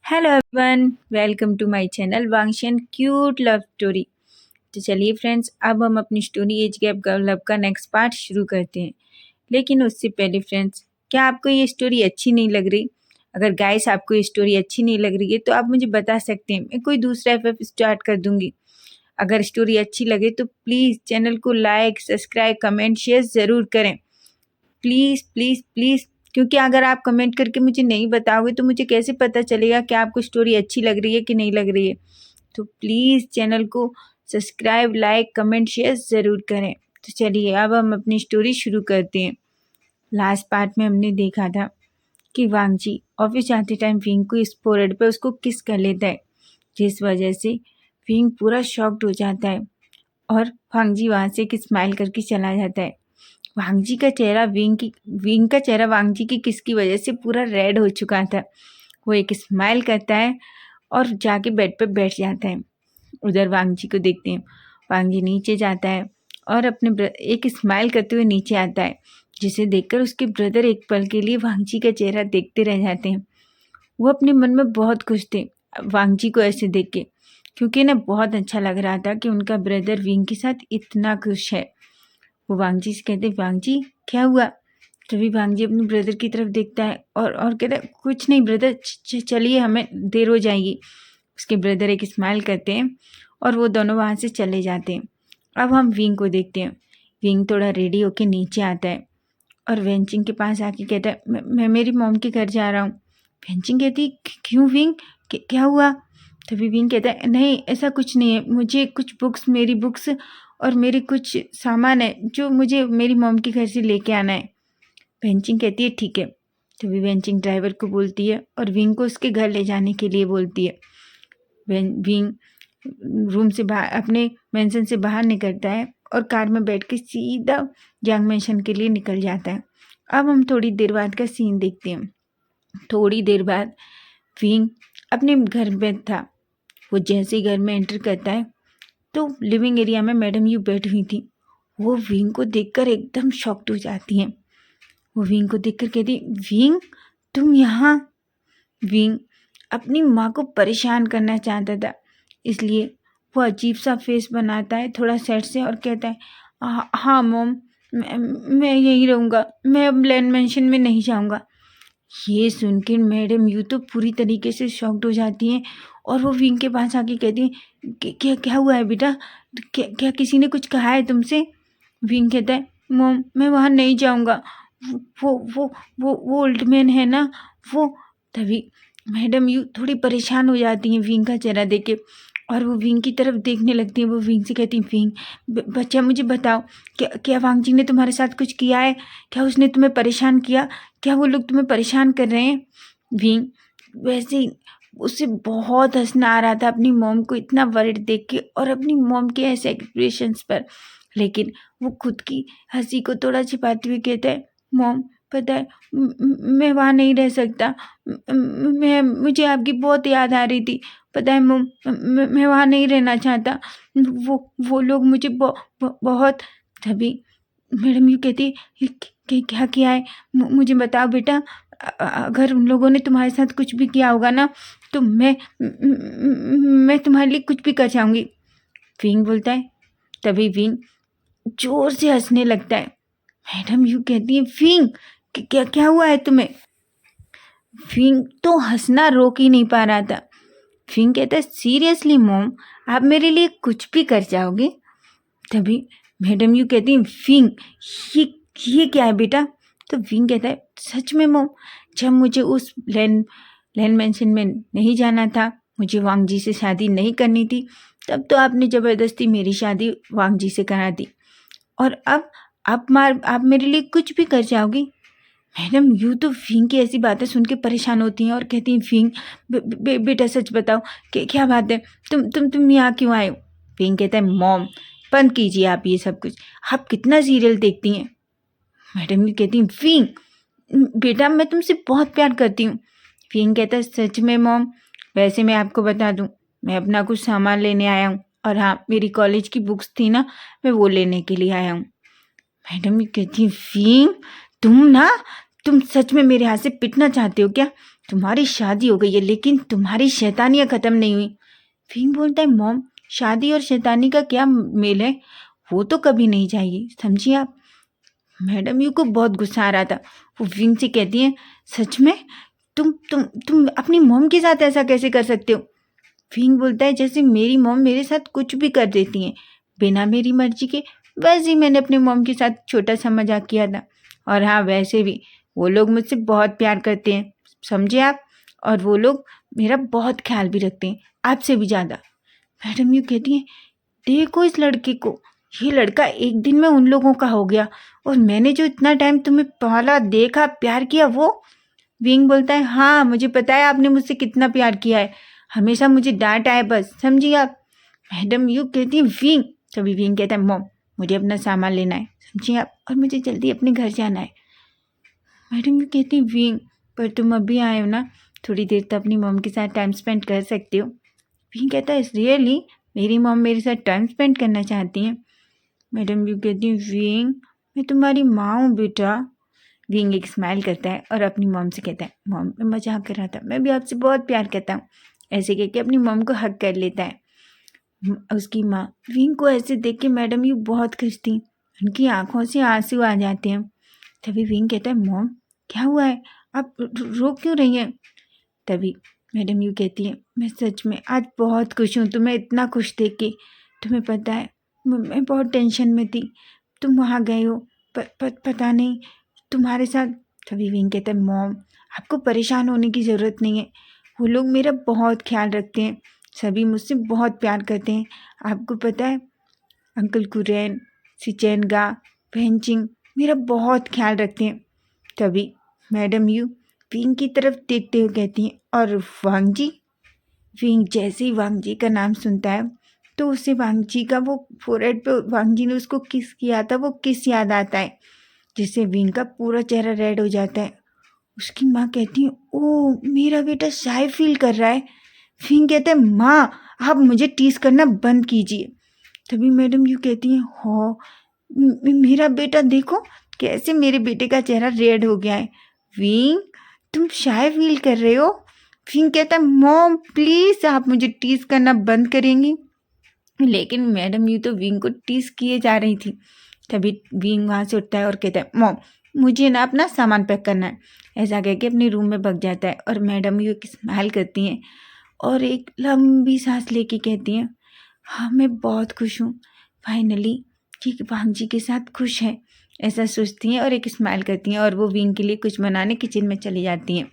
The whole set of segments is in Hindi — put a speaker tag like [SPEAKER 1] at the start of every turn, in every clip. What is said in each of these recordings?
[SPEAKER 1] Hello everyone, welcome to my channel Wangxian cute love story. तो चलिए फ्रेंड्स, अब हम अपनी स्टोरी एज गैप लव का नेक्स्ट पार्ट शुरू करते हैं। लेकिन उससे पहले फ्रेंड्स, क्या आपको ये स्टोरी अच्छी नहीं लग रही? अगर गाइस आपको ये स्टोरी अच्छी नहीं लग रही है तो आप मुझे बता सकते हैं, मैं कोई दूसरा एफ स्टार्ट कर दूंगी। अगर स्टोरी अच्छी लगे तो प्लीज़ चैनल को लाइक, सब्सक्राइब, कमेंट, शेयर ज़रूर करें। प्लीज़ प्लीज़ प्लीज़, क्योंकि अगर आप कमेंट करके मुझे नहीं बताओगे तो मुझे कैसे पता चलेगा कि आपको स्टोरी अच्छी लग रही है कि नहीं लग रही है। तो प्लीज़ चैनल को सब्सक्राइब, लाइक, कमेंट, शेयर ज़रूर करें। तो चलिए अब हम अपनी स्टोरी शुरू करते हैं। लास्ट पार्ट में हमने देखा था कि वांगजी ऑफिस जाते टाइम विंग को इस फोरहेड पे उसको किस कर लेता है, जिस वजह से विंग पूरा शॉक्ड हो जाता है और वांगजी वहाँ से एक स्माइल करके चला जाता है। वांगजी का चेहरा विंग का चेहरा वांगजी की किस की वजह से पूरा रेड हो चुका था। वो एक स्माइल करता है और जाके बेड पे बैठ जाता है। उधर वांगजी को देखते हैं, वांगजी नीचे जाता है और अपने एक स्माइल करते हुए नीचे आता है, जिसे देखकर उसके ब्रदर एक पल के लिए वांगजी का चेहरा देखते रह जाते हैं। वो अपने मन में बहुत खुश थे वांगजी को ऐसे देख के, क्योंकि ना बहुत अच्छा लग रहा था कि उनका ब्रदर विंग के साथ इतना खुश है। वो वांगजी से कहते, वांगजी क्या हुआ? तभी वांगजी अपने ब्रदर की तरफ देखता है और कहता है, कुछ नहीं ब्रदर, चलिए हमें देर हो जाएगी। उसके ब्रदर एक स्माइल करते हैं और वो दोनों वहाँ से चले जाते हैं। अब हम विंग को देखते हैं। विंग थोड़ा रेडी होके नीचे आता है और वेंचिंग के पास आके कहता है, मैं मेरी मॉम के घर जा रहा हूँ। वेंचिंग कहती, क्यों विंग, क्या हुआ? तभी विंग कहता है, नहीं ऐसा कुछ नहीं है, मुझे कुछ मेरी बुक्स और मेरे कुछ सामान है जो मुझे मेरी मॉम के घर से लेके आना है। वेंचिंग कहती है ठीक है। तभी वेंचिंग ड्राइवर को बोलती है और विंग को उसके घर ले जाने के लिए बोलती है। विंग रूम से बाहर अपने मेंशन से बाहर निकलता है और कार में बैठ के सीधा यांग मेंशन के लिए निकल जाता है। अब हम थोड़ी देर बाद का सीन देखते हैं। थोड़ी देर बाद विंग अपने घर में था। वो जैसे ही घर में एंटर करता है तो लिविंग एरिया में मैडम यू बैठी हुई थी। वो विंग को देखकर एकदम शॉक्ड हो जाती हैं। वो विंग को देखकर कहती, विंग तुम यहाँ? विंग अपनी माँ को परेशान करना चाहता था, इसलिए वो अजीब सा फेस बनाता है थोड़ा सैड से और कहता है, हाँ मॉम, मैं यहीं रहूँगा, मैं अब लैंड मेंशन में नहीं जाऊँगा। ये सुन के मैडम यू तो पूरी तरीके से शॉक्ड हो जाती हैं और वो विंग के पास आके कहती है, क्या क्या हुआ है बेटा? क्या किसी ने कुछ कहा है तुमसे? विंग कहता है, मॉम मैं वहाँ नहीं जाऊँगा, वो वो वो ओल्ड मैन है ना वो। तभी मैडम यू थोड़ी परेशान हो जाती हैं विंग का चेहरा देख के और वो विंग की तरफ देखने लगती हैं। वो विंग से कहती हैं, विंग बच्चा मुझे बताओ, क्या वांगजी ने तुम्हारे साथ कुछ किया है? क्या उसने तुम्हें परेशान किया? क्या वो लोग तुम्हें परेशान कर रहे हैं? विंग वैसे ही उसे बहुत हंसना आ रहा था अपनी मॉम को इतना वरिड देख के और अपनी मॉम के ऐसे एक्सप्रेशंस पर, लेकिन वो खुद की हंसी को थोड़ा छिपाते हुए कहता है, मॉम पता है मैं वहाँ नहीं रह सकता, मुझे आपकी बहुत याद आ रही थी। पता है मॉम, मैं वहाँ नहीं रहना चाहता, वो लोग मुझे बहुत। तभी मैडम यू कहती, क्या किया है? मुझे बताओ बेटा, अगर उन लोगों ने तुम्हारे साथ कुछ भी किया होगा ना तो मैं तुम्हारे लिए कुछ भी कर जाऊँगी। विंग बोलता है। तभी विंग जोर से हंसने लगता है। मैडम यू कहती है, विंग क्या क्या हुआ है तुम्हें? विंग तो हंसना रोक ही नहीं पा रहा था। विंग कहता है, सीरियसली मॉम, आप मेरे लिए कुछ भी कर जाओगे? तभी मैडम यू कहती है, विंग ये क्या है बेटा? तो विंग कहता है, सच में मॉम, जब मुझे उस लैंड मेंशन में नहीं जाना था, मुझे वांगजी से शादी नहीं करनी थी, तब तो आपने ज़बरदस्ती मेरी शादी वांगजी से करा दी, और अब आप मेरे लिए कुछ भी कर जाओगी? मैडम यू तो विंग की ऐसी बातें सुन के परेशान होती हैं और कहती हैं, विंग बेटा सच बताओ कि क्या बात है, तुम यहाँ क्यों आए हो? विंग कहता है, मॉम बंद कीजिए आप ये सब कुछ, आप कितना सीरियल देखती हैं? मैडम यू कहती हैं, विंग बेटा मैं तुमसे बहुत प्यार करती हूँ। विंग कहता है, सच में मॉम? वैसे मैं आपको बता दूँ, मैं अपना कुछ सामान लेने आया हूँ, और हाँ मेरी कॉलेज की बुक्स थी ना, मैं वो लेने के लिए आया हूँ। मैडम यू कहती हैं, विंग तुम सच में मेरे हाथ से पिटना चाहते हो क्या? तुम्हारी शादी हो गई है लेकिन तुम्हारी शैतानियाँ ख़त्म नहीं हुई। विंग बोलता है मॉम, शादी और शैतानी का क्या मेल है? वो तो कभी नहीं जाएगी, समझिए आप। मैडम यू को बहुत गुस्सा आ रहा था। वो विंग से कहती हैं, सच में तुम अपनी मॉम के साथ ऐसा कैसे कर सकते हो? विंग बोलता है, जैसे मेरी मॉम मेरे साथ कुछ भी कर देती हैं बिना मेरी मर्जी के, वैसे ही मैंने अपने मॉम के साथ छोटा सा मजाक किया था। और हाँ, वैसे भी वो लोग मुझसे बहुत प्यार करते हैं, समझे आप। और वो लोग मेरा बहुत ख्याल भी रखते हैं, आपसे भी ज़्यादा। मैडम यू कहती हैं, देखो इस लड़के को, ये लड़का एक दिन में उन लोगों का हो गया, और मैंने जो इतना टाइम तुम्हें पाला, देखा, प्यार किया, वो। विंग बोलता है, हाँ मुझे पता है आपने मुझसे कितना प्यार किया है, हमेशा मुझे डांटा है बस, समझिए आप। मैडम यू कहती है विंग। तभी विंग कहता है, मॉम मुझे अपना सामान लेना है, समझिए आप, और मुझे जल्दी अपने घर जाना है। मैडम यू कहती है, विंग पर तुम अभी आए हो ना, थोड़ी देर तो अपनी मॉम के साथ टाइम स्पेंड कर सकते हो। विंग कहता है, रियली मेरी मॉम मेरे साथ टाइम स्पेंड करना चाहती हैं? मैडम यू कहती हैं, विंग मैं तुम्हारी माँ हूँ बेटा। विंग एक स्माइल करता है और अपनी मॉम से कहता है, मॉम मैं मजाक कर रहा था, मैं भी आपसे बहुत प्यार करता हूँ। ऐसे कह के अपनी मॉम को हक कर लेता है। उसकी माँ विंग को ऐसे देख के मैडम यू बहुत खुश थी, उनकी आंखों से आंसू आ जाते हैं। तभी विंग कहता है, मॉम क्या हुआ है, आप रो क्यों रही हैं? तभी मैडम यू कहती है, मैं सच में आज बहुत खुश हूँ तुम्हें इतना खुश देख के। तुम्हें पता है मैं बहुत टेंशन में थी, तुम वहाँ गए हो, पता नहीं तुम्हारे साथ। तभी विंग कहता है, मॉम आपको परेशान होने की ज़रूरत नहीं है, वो लोग मेरा बहुत ख्याल रखते हैं, सभी मुझसे बहुत प्यार करते हैं। आपको पता है अंकल कुरैन, सिचेनगा, भेंचिंग मेरा बहुत ख्याल रखते हैं। तभी मैडम यू विंग की तरफ देखते हुए कहती हैं, और वांग जी? विंग जैसे ही वांग जी का नाम सुनता है तो उसे वांग जी का वो फोरहेड पे वांग जी ने उसको किस किया था, वो किस याद आता है, जिससे विंग का पूरा चेहरा रेड हो जाता है। उसकी माँ कहती है, ओ मेरा बेटा शाय फील कर रहा है। विंग कहता है, माँ आप मुझे टीज करना बंद कीजिए। तभी मैडम यू कहती हैं, हो मेरा बेटा देखो कैसे मेरे बेटे का चेहरा रेड हो गया है। विंग तुम शाय फील कर रहे हो? विंग कहता है, मॉम प्लीज आप मुझे टीज करना बंद करेंगी। लेकिन मैडम यू तो विंग को टीज किए जा रही थी। तभी विंग वहाँ से उठता है और कहता है, मॉम मुझे ना अपना सामान पैक करना है। ऐसा कह के अपने रूम में भाग जाता है और मैडम यू एक स्माइल करती हैं और एक लंबी सांस लेके कहती हैं, हाँ मैं बहुत खुश हूँ, फाइनली कि वांग जी के साथ खुश है। ऐसा सोचती हैं और एक स्माइल करती हैं और वो विंग के लिए कुछ बनाने किचन में चली जाती हैं।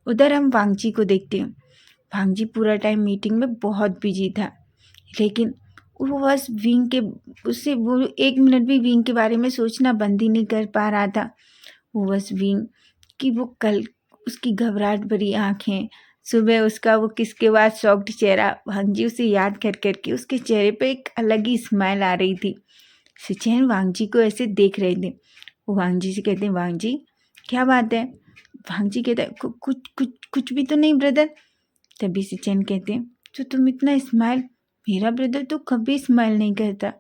[SPEAKER 1] उधर हम वांग जी को देखते हैं। वांग जी पूरा टाइम मीटिंग में बहुत बिजी था, लेकिन वो बस विंग के उससे वो एक मिनट भी विंग के बारे में सोचना बंद ही नहीं कर पा रहा था। वो बस विंग कि वो कल उसकी घबराहट भरी आँखें, सुबह उसका वो किसके बाद शॉक्ड चेहरा, वांग जी उसे याद कर के उसके चेहरे पे एक अलग ही स्माइल आ रही थी। सिचेन वांग जी को ऐसे देख रहे थे। वो वांग जी से कहते हैं, वांग जी क्या बात है? वांग जी कहते हैं, कुछ कुछ कुछ भी तो नहीं ब्रदर। तभी सिचेन कहते हैं, तो तुम इतना स्माइल, मेरा ब्रदर तो कभी स्माइल नहीं करता,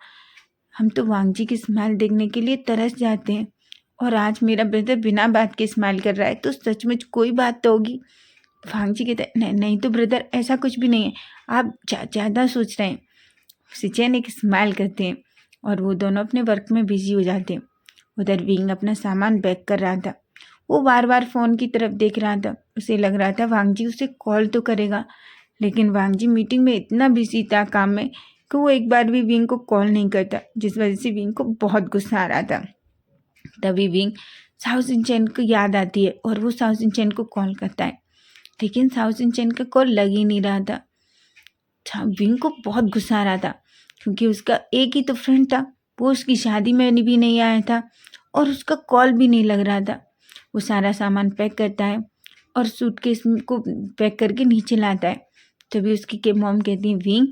[SPEAKER 1] हम तो वांग जी की स्माइल देखने के लिए तरस जाते हैं, और आज मेरा ब्रदर बिना बात के स्माइल कर रहा है, तो सचमुच कोई बात तो होगी। वांग जी कहते हैं, नहीं नहीं तो ब्रदर ऐसा कुछ भी नहीं है, आप ज़्यादा सोच रहे हैं। सिचेन एक स्माइल करते हैं और वो दोनों अपने वर्क में बिजी हो जाते हैं। उधर विंग अपना सामान पैक कर रहा था। वो बार बार फ़ोन की तरफ देख रहा था, उसे लग रहा था वांग जी उसे कॉल तो करेगा, लेकिन वांग जी मीटिंग में इतना बिजी था काम में कि वो एक बार भी विंग को कॉल नहीं करता, जिस वजह से विंग को बहुत गुस्सा आ रहा था। तभी विंग साउथ इंचेन को याद आती है और वो साउथ इंचेन को कॉल करता है, लेकिन साउथ इंचेन का कॉल लग ही नहीं रहा था। विंग को बहुत गुस्सा आ रहा था क्योंकि उसका एक ही तो फ्रेंड था, वो उसकी शादी में भी नहीं आया था और उसका कॉल भी नहीं लग रहा था। वो सारा सामान पैक करता है और सूटकेस को पैक करके नीचे लाता है। तभी उसकी के मॉम कहती है, विंग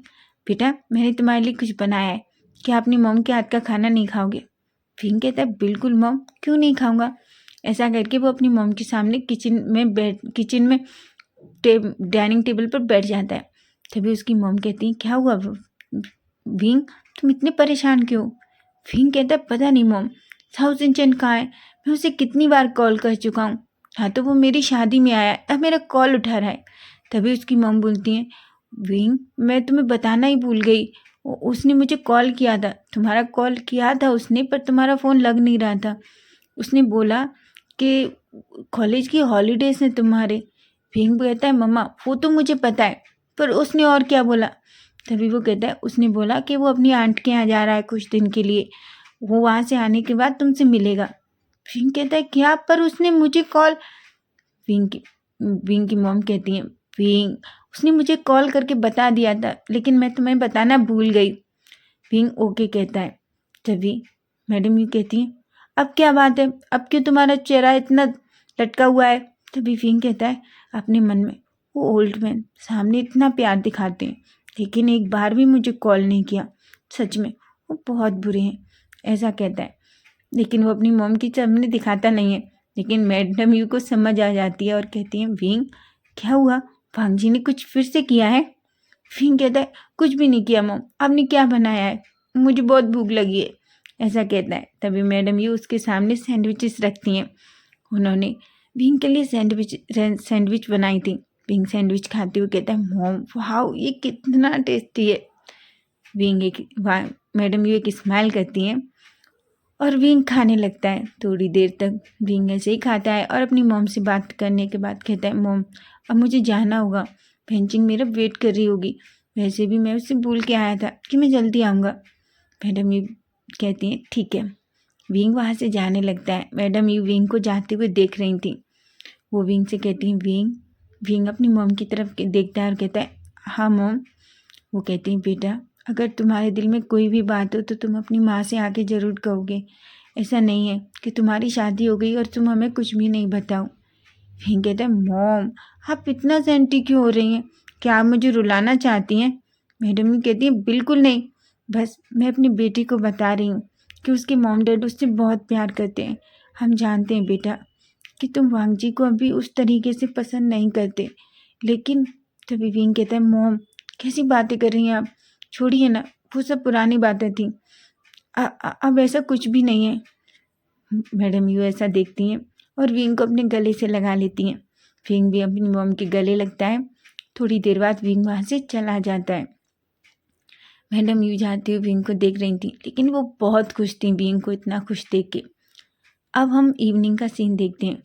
[SPEAKER 1] बेटा मैंने तुम्हारे लिए कुछ बनाया है, क्या अपनी मॉम के हाथ का खाना नहीं खाओगे? विंग कहता है, बिल्कुल मॉम, क्यों नहीं खाऊंगा। ऐसा करके वो अपनी मॉम के सामने किचन में डाइनिंग टेबल पर बैठ जाता है। तभी उसकी मॉम कहती है, क्या हुआ विंग, तुम इतने परेशान क्यों? विंग कहता है, पता नहीं मॉम, साउथ इंडियन कहाँ है, मैं उसे कितनी बार कॉल कर चुका हूँ, हाँ तो वो मेरी शादी में आया है, अब मेरा कॉल उठा रहा है। तभी उसकी मॉम बोलती हैं, विंग मैं तुम्हें बताना ही भूल गई, उसने मुझे कॉल किया था, तुम्हारा कॉल किया था उसने, पर तुम्हारा फ़ोन लग नहीं रहा था। उसने बोला कि कॉलेज की हॉलीडेज़ हैं तुम्हारे। विंग कहता है, मम्मा वो तो मुझे पता है, पर उसने और क्या बोला? तभी वो कहता है, उसने बोला कि वो अपनी आंट के यहाँ जा रहा है कुछ दिन के लिए, वो वहाँ से आने के बाद तुमसे मिलेगा। विंग कहता है, क्या? पर उसने मुझे कॉल विंग की विंग की मॉम कहती हैं, विंग उसने मुझे कॉल करके बता दिया था, लेकिन मैं तुम्हें बताना भूल गई। विंग ओके कहता है। तभी मैडम यू कहती हैं, अब क्या बात है, अब क्यों तुम्हारा चेहरा इतना लटका हुआ है? तभी विंग कहता है अपने मन में, वो ओल्ड मैन सामने इतना प्यार दिखाते हैं, लेकिन एक बार भी मुझे कॉल नहीं किया, सच में वो बहुत बुरे हैं, ऐसा कहता है। लेकिन वो अपनी मॉम की सामने दिखाता नहीं है। लेकिन मैडम यू को समझ आ जाती है और कहती हैं, विंग क्या हुआ, भांग जी ने कुछ फिर से किया है? विंग कहता है, कुछ भी नहीं किया मॉम, आपने क्या बनाया है, मुझे बहुत भूख लगी है, ऐसा कहता है। तभी मैडम यू उसके सामने सैंडविचेस रखती हैं। उन्होंने विंग के लिए सैंडविच बनाई थी। विंग सैंडविच खाते हुए कहता है, मॉम वाह ये कितना टेस्टी है। विंग एक मैडम यू एक स्माइल करती हैं और विंग खाने लगता है। थोड़ी देर तक विंग ऐसे ही खाता है और अपनी मॉम से बात करने के बाद कहता है, मॉम अब मुझे जाना होगा, पेंचिंग मेरा वेट कर रही होगी, वैसे भी मैं उससे बोल के आया था कि मैं जल्दी आऊँगा। मैडम यू कहती हैं, ठीक है। विंग वहाँ से जाने लगता है। मैडम यू विंग को जाते हुए देख रही थी। वो विंग से कहती हैं, विंग विंग अपनी मॉम की तरफ देखता है और कहता है, हाँ मॉम। वो कहती हैं, बेटा अगर तुम्हारे दिल में कोई भी बात हो तो तुम अपनी माँ से आके ज़रूर कहोगे, ऐसा नहीं है कि तुम्हारी शादी हो गई और तुम हमें कुछ भी नहीं बताओ। फिर कहता है, मॉम आप इतना सेंटी क्यों हो रही हैं, क्या आप मुझे रुलाना चाहती हैं? मैडम भी कहती है, बिल्कुल नहीं, बस मैं अपनी बेटी को बता रही हूँ कि उसके मॉम डैड उससे बहुत प्यार करते हैं। हम जानते हैं बेटा कि तुम वांग जी को अभी उस तरीके से पसंद नहीं करते, लेकिन तभी विंग कहता है, मॉम कैसी बातें कर रही हैं आप, छोड़िए ना, वो सब पुरानी बातें थी, अब ऐसा कुछ भी नहीं है। मैडम यू ऐसा देखती हैं और विंग को अपने गले से लगा लेती हैं। विंग भी अपनी मॉम के गले लगता है। थोड़ी देर बाद विंग वहाँ से चला जाता है। मैडम यू जाते हुए विंग को देख रही थी, लेकिन वो बहुत खुश थी विंग को इतना खुश देख के। अब हम इवनिंग का सीन देखते हैं।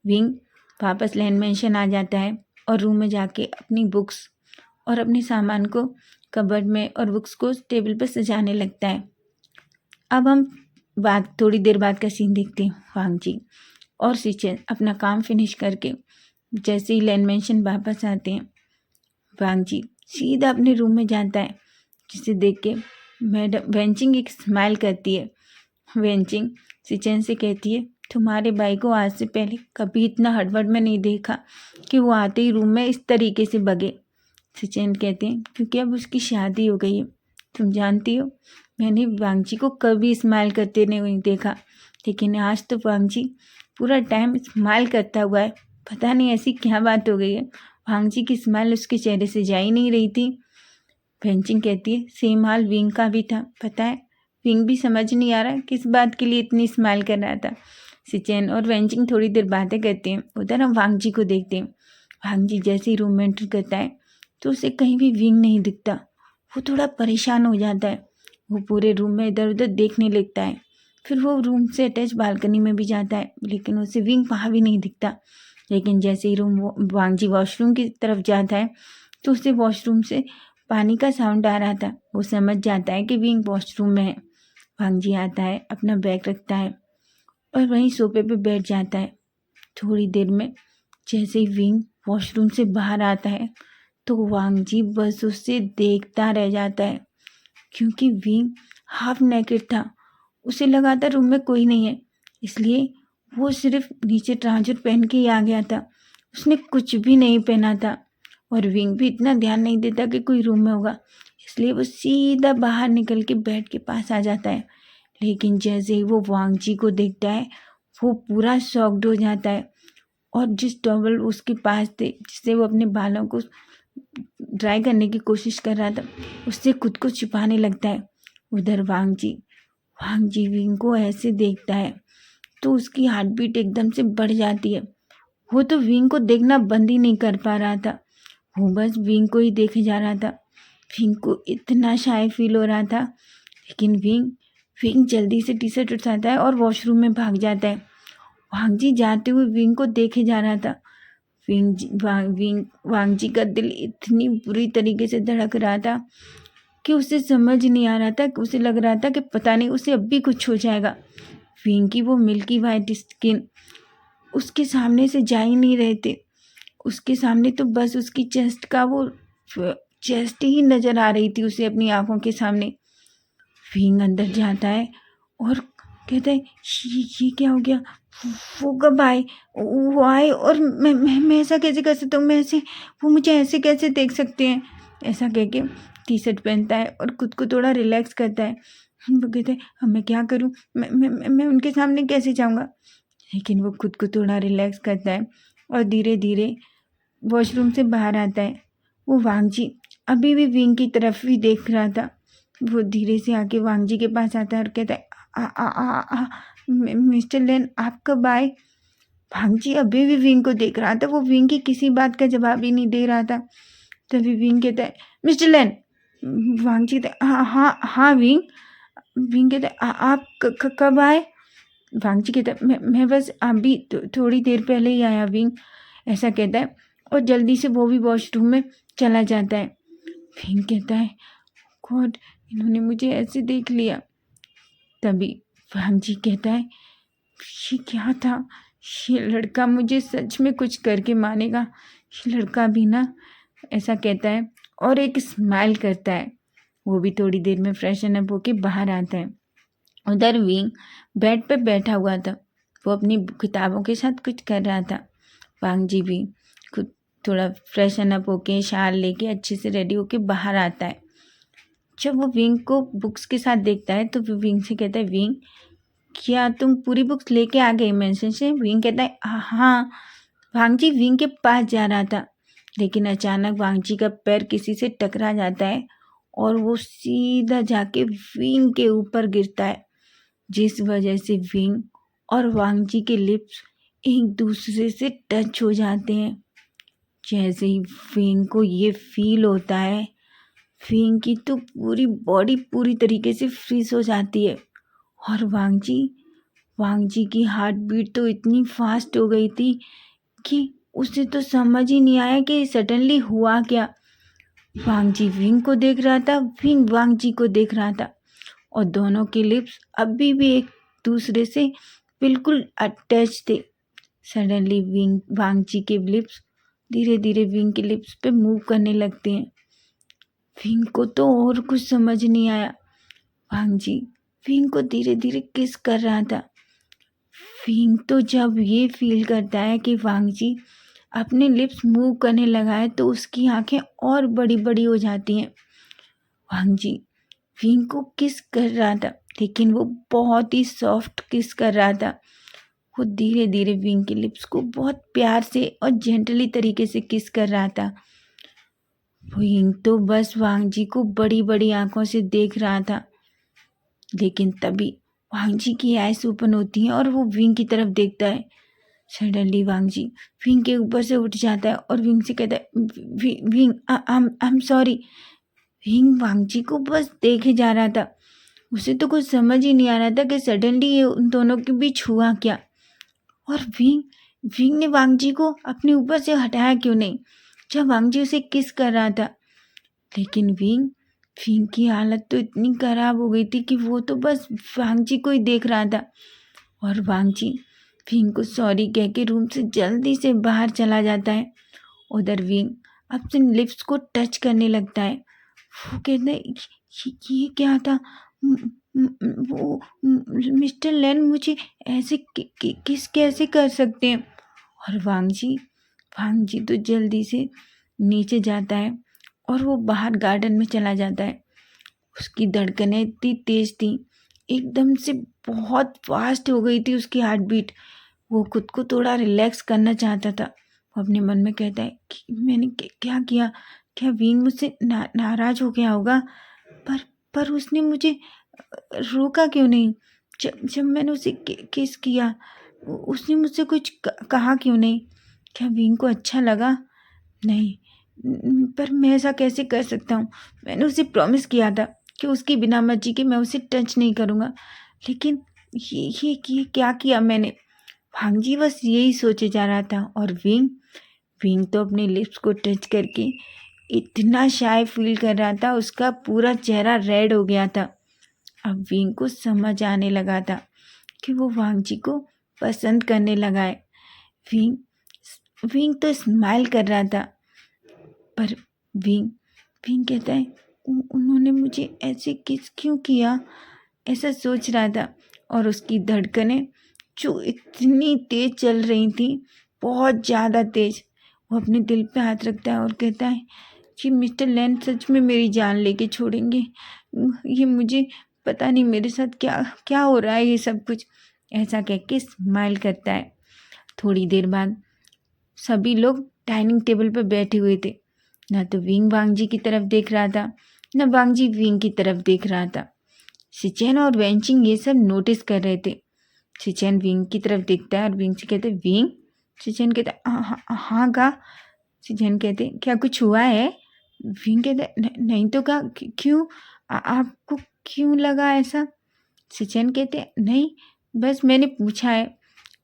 [SPEAKER 1] विंग वापस लैंड मैंशन आ जाता है और रूम में जाके अपनी बुक्स और अपने सामान को कबर्ड में और बुक्स को टेबल पर सजाने लगता है। अब हम थोड़ी देर बाद का सीन देखते हैं। वांग जी और सिचेन अपना काम फिनिश करके जैसे ही लैंड मैंशन वापस आते हैं, वांग जी सीधा अपने रूम में जाता है, जिसे देख के मैडम वेंचिंग एक स्माइल करती है। वेंचिंग सिचेन से कहती है, तुम्हारे भाई को आज से पहले कभी इतना हड़बड़ में नहीं देखा कि वो आते ही रूम में इस तरीके से भगे। सिचेन कहते हैं, क्योंकि अब उसकी शादी हो गई है। तुम जानती हो मैंने वांग जी को कभी स्माइल करते नहीं देखा, लेकिन आज तो वांग जी पूरा टाइम स्माइल करता हुआ है। पता नहीं ऐसी क्या बात हो गई है, वांग जी की स्माइल उसके चेहरे से जा ही नहीं रही थी। वेंचिंग कहती है, सेम हाल विंग का भी था, पता है विंग भी समझ नहीं आ रहा किस बात के लिए इतनी स्माइल कर रहा था। सिचेन और वेंचिंग थोड़ी देर बातें करते हैं। उधर हम वांग जी को देखते हैं। वांग जी जैसे ही रूम में एंटर करता है तो उसे कहीं भी विंग नहीं दिखता। वो थोड़ा परेशान हो जाता है। वो पूरे रूम में इधर उधर देखने लगता है। फिर वो रूम से अटैच बालकनी में भी जाता है, लेकिन उसे विंग वहाँ भी नहीं दिखता। लेकिन जैसे ही वांग जी वॉशरूम की तरफ जाता है तो उसे वॉशरूम से पानी का साउंड आ रहा था। वो समझ जाता है कि विंग वॉशरूम में है। वांग जी आता है, अपना बैग रखता है और वहीं सोफे पे बैठ जाता है। थोड़ी देर में जैसे ही विंग वॉशरूम से बाहर आता है तो वांग जी बस उसे देखता रह जाता है, क्योंकि विंग हाफ नेकेड था। उसे लगा था रूम में कोई नहीं है, इसलिए वो सिर्फ नीचे ट्राउजर पहन के ही आ गया था। उसने कुछ भी नहीं पहना था और विंग भी इतना ध्यान नहीं देता कि कोई रूम में होगा, इसलिए वो सीधा बाहर निकल के बेड के पास आ जाता है। लेकिन जैसे ही वो वांग जी को देखता है वो पूरा शॉक्ड हो जाता है और जिस टॉवल उसके पास थे जिससे वो अपने बालों को ड्राई करने की कोशिश कर रहा था उससे खुद को छिपाने लगता है। उधर वांग जी विंग को ऐसे देखता है तो उसकी हार्ट बीट एकदम से बढ़ जाती है वो तो विंग को देखना बंद ही नहीं कर पा रहा था। वो बस विंग को ही देखे जा रहा था। विंग को इतना शाय फील हो रहा था, लेकिन विंग विंग जल्दी से टी शर्ट उठाता है और वॉशरूम में भाग जाता है। वांग जी जाते हुए विंग को देखे जा रहा था। वांग जी का दिल इतनी बुरी तरीके से धड़क रहा था कि उसे समझ नहीं आ रहा था, कि उसे लग रहा था कि पता नहीं उसे अब भी कुछ हो जाएगा। विंग की वो मिल्की वाइट स्किन उसके सामने से जा ही नहीं रहे थे। उसके सामने तो बस उसकी चेस्ट का वो चेस्ट ही नज़र आ रही थी उसे अपनी आंखों के सामने। विंग अंदर जाता है और कहता है, ये क्या हो गया? वो कब आए? वो आए और मैं ऐसा कैसे कर सकता हूँ? मैं ऐसे, वो मुझे ऐसे कैसे देख सकते हैं? ऐसा कह के टी शर्ट पहनता है और खुद को थोड़ा रिलैक्स करता है। वो कहते हैं, अब मैं क्या करूँ? मैं उनके सामने कैसे जाऊँगा? लेकिन वो खुद को थोड़ा रिलैक्स करता है और धीरे धीरे वॉशरूम से बाहर आता है। वो वांग जी अभी भी विंग की तरफ ही देख रहा था। वो धीरे से आके वांग जी के पास आता है और कहता है, आ, आ, आ, आ, मिस्टर लेन, आप कब आए? वांग जी अभी भी विंग को देख रहा था। वो विंग की किसी बात का जवाब ही नहीं दे रहा था। तभी विंग कहता है, मिस्टर लेन। वांग जी कहता है, हाँ हाँ हाँ विंग। विंग कहता है, आप कब आए? वांग जी कहता है, मैं बस अभी थोड़ी देर पहले ही आया विंग। ऐसा कहता है और जल्दी से वो भी वॉशरूम में चला जाता है। विंग कहता है, गॉड, इन्होंने मुझे ऐसे देख लिया। तभी वांग जी कहता है, ये क्या था? ये लड़का मुझे सच में कुछ करके मानेगा। ये लड़का भी ना। ऐसा कहता है और एक स्माइल करता है। वो भी थोड़ी देर में फ्रेशन अप होके बाहर आता है। उधर विंग बेड पे बैठा हुआ था। वो अपनी किताबों के साथ कुछ कर रहा था। वांग जी भी खुद थोड़ा फ्रेशन अप होके शाल लेके अच्छे से रेडी होके बाहर आता है। जब वो विंग को बुक्स के साथ देखता है तो वो विंग से कहता है, विंग, क्या तुम पूरी बुक्स लेके आ गई मेंशन से? विंग कहता है, हाँ। वांग जी विंग के पास जा रहा था, लेकिन अचानक वांग जी का पैर किसी से टकरा जाता है और वो सीधा जाके विंग के ऊपर गिरता है, जिस वजह से विंग और वांग जी के लिप्स एक दूसरे से टच हो जाते हैं। जैसे ही विंग को ये फील होता है, विंग की तो पूरी बॉडी पूरी तरीके से फ्रीज हो जाती है। और वांग जी की हार्ट बीट तो इतनी फास्ट हो गई थी कि उसे तो समझ ही नहीं आया कि सडनली हुआ क्या। वांग जी विंग को देख रहा था, विंग वांग जी को देख रहा था, और दोनों के लिप्स अभी भी एक दूसरे से बिल्कुल अटैच थे। सडनली वांग जी के लिप्स धीरे धीरे विंग के लिप्स पे मूव करने लगते हैं। विंग को तो और कुछ समझ नहीं आया। वांग जी विंग को धीरे धीरे किस कर रहा था। विंग तो जब ये फील करता है कि वांग जी अपने लिप्स मूव करने लगा है तो उसकी आंखें और बड़ी बड़ी हो जाती हैं। वांग जी विंग को किस कर रहा था, लेकिन वो बहुत ही सॉफ्ट किस कर रहा था। वो धीरे धीरे विंग के लिप्स को बहुत प्यार से और जेंटली तरीके से किस कर रहा था। विंग तो बस वांग जी को बड़ी बड़ी आंखों से देख रहा था, लेकिन तभी वांग जी की आइज ओपन होती हैं और वो विंग की तरफ देखता है। सडनली वांग जी विंग के ऊपर से उठ जाता है और विंग से कहता है, Wing, I am sorry. Wing Wang ji को बस देखे जा रहा था। उसे तो कुछ समझ ही नहीं आ रहा था कि सडनली ये उन दोनों के बीच हुआ क्या। और विंग ने वांग जी को अपने ऊपर से हटाया क्यों नहीं, जब वांग जी उसे किस कर रहा था। लेकिन विंग की हालत तो इतनी खराब हो गई थी कि वो तो बस वांग जी को ही देख रहा था। और वांग जी विंग को सॉरी कह के रूम से जल्दी से बाहर चला जाता है। उधर विंग अपने लिप्स को टच करने लगता है। वो कहता है, ये क्या था? वो मिस्टर लेन मुझे ऐसे किस कैसे कर सकते हैं? और वांग जी तो जल्दी से नीचे जाता है और वो बाहर गार्डन में चला जाता है। उसकी धड़कनें इतनी तेज थी, एकदम से बहुत फास्ट हो गई थी उसकी हार्ट बीट। वो खुद को थोड़ा रिलैक्स करना चाहता था। वो अपने मन में कहता है कि मैंने क्या किया? क्या विंग मुझसे नाराज हो गया होगा? पर उसने मुझे रोका क्यों नहीं? जब मैंने उसे किस किया, उसने मुझसे कुछ कहा क्यों नहीं? क्या विंग को अच्छा लगा? नहीं, पर मैं ऐसा कैसे कर सकता हूँ? मैंने उसे प्रॉमिस किया था कि उसकी बिना मर्जी के मैं उसे टच नहीं करूँगा, लेकिन ये क्या किया मैंने? भांजी बस यही सोचे जा रहा था। और विंग विंग तो अपने लिप्स को टच करके इतना शाय फील कर रहा था, उसका पूरा चेहरा रेड हो गया था। अब विंग को समझ आने लगा था कि वो वांगजी को पसंद करने लगा है। विंग विंग तो स्माइल कर रहा था, पर विंग विंग कहता है, उन्होंने मुझे ऐसे किस क्यों किया?" ऐसा सोच रहा था। और उसकी धड़कनें जो इतनी तेज चल रही थी, बहुत ज़्यादा तेज। वो अपने दिल पे हाथ रखता है और कहता है कि मिस्टर लैन सच में मेरी जान लेके छोड़ेंगे? ये मुझे पता नहीं मेरे साथ क्या क्या हो रहा है, ये सब कुछ। ऐसा कह के स्माइल करता है। थोड़ी देर बाद सभी लोग डाइनिंग टेबल पर बैठे हुए थे। ना तो विंग वांगजी की तरफ देख रहा था, न वांगजी विंग की तरफ देख रहा था। सिचेन और वेंचिंग ये सब नोटिस कर रहे थे। सिचेन विंग की तरफ देखता है और विंग से कहते, विंग? सिचेन कहता है, हाँ हाँ हाँ का? सिचेन कहते, क्या कुछ हुआ है? विंग कहता, नहीं तो का, क्यों? आपको क्यों लगा ऐसा? सिचेन कहते, नहीं, बस मैंने पूछा है।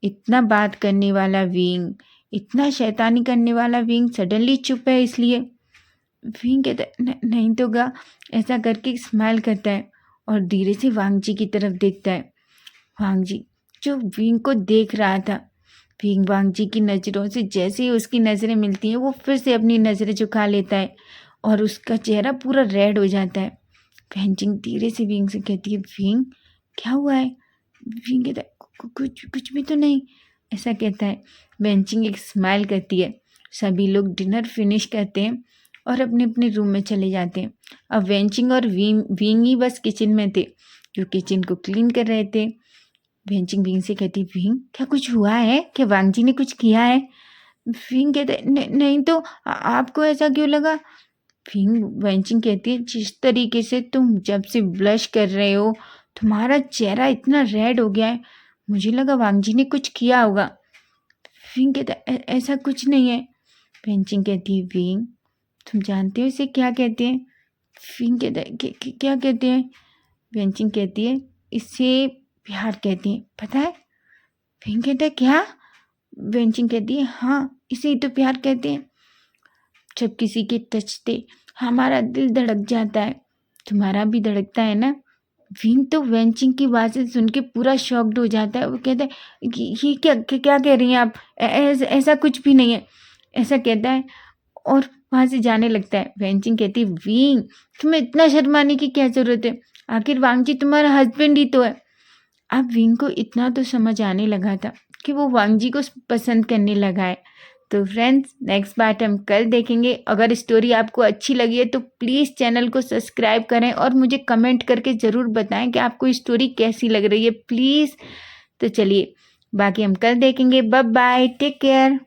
[SPEAKER 1] इतना बात करने वाला विंग, इतना शैतानी करने वाला विंग सडनली चुप है, इसलिए। विंग कहता है, नहीं तो गा। ऐसा करके स्माइल करता है और धीरे से वांगजी की तरफ देखता है। वांगजी जो विंग को देख रहा था, विंग वांगजी की नज़रों से जैसे ही उसकी नज़रें मिलती हैं, वो फिर से अपनी नज़रें झुका लेता है और उसका चेहरा पूरा रेड हो जाता है। वेंचिंग धीरे से विंग से कहती है, विंग क्या हुआ है? विंग कहता है, कुछ कुछ भी तो नहीं, ऐसा कहता है। वेंचिंग एक स्माइल करती है। सभी लोग डिनर फिनिश करते हैं और अपने अपने रूम में चले जाते हैं। अब वेंचिंग और विंग ही बस किचन में थे, जो किचन को क्लीन कर रहे थे। वेंचिंग विंग से कहती, विंग क्या कुछ हुआ है? क्या वांगजी ने कुछ किया है? विंग कहते, नहीं तो आपको ऐसा क्यों लगा? विंग वेंचिंग कहती है, जिस तरीके से तुम जब से ब्लश कर रहे हो, तुम्हारा चेहरा इतना रेड हो गया है, मुझे लगा वांगजी ने कुछ किया होगा। विंग कहता है, ऐसा कुछ नहीं है। वेंचिंग कहती है, विंग तुम जानते हो इसे क्या कहते हैं? विंग कहता है, क्या कहते हैं? वेंचिंग कहती है, इसे प्यार कहते हैं, पता है? विंग कहता है, क्या? वेंचिंग कहती है, हाँ, इसे ही तो प्यार कहते हैं। जब किसी के टचते हमारा दिल धड़क जाता है, तुम्हारा भी धड़कता है ना? विंग तो वेंचिंग की बातें सुन के पूरा शॉक्ड हो जाता है। वो कहता है, ये क्या कह रही हैं आप? ऐसा कुछ भी नहीं है, ऐसा कहता है और वहाँ से जाने लगता है। वेंचिंग कहती है, विंग तुम्हें इतना शर्माने की क्या ज़रूरत है? आखिर वांगजी तुम्हारा हस्बैंड ही तो है। अब विंग को इतना तो समझ आने लगा था कि वो वांगजी को पसंद करने लगा है। तो फ्रेंड्स, नेक्स्ट पार्ट हम कल देखेंगे। अगर स्टोरी आपको अच्छी लगी है तो प्लीज़ चैनल को सब्सक्राइब करें और मुझे कमेंट करके ज़रूर बताएं कि आपको स्टोरी कैसी लग रही है, प्लीज़। तो चलिए, बाकी हम कल देखेंगे। Bye bye, take care.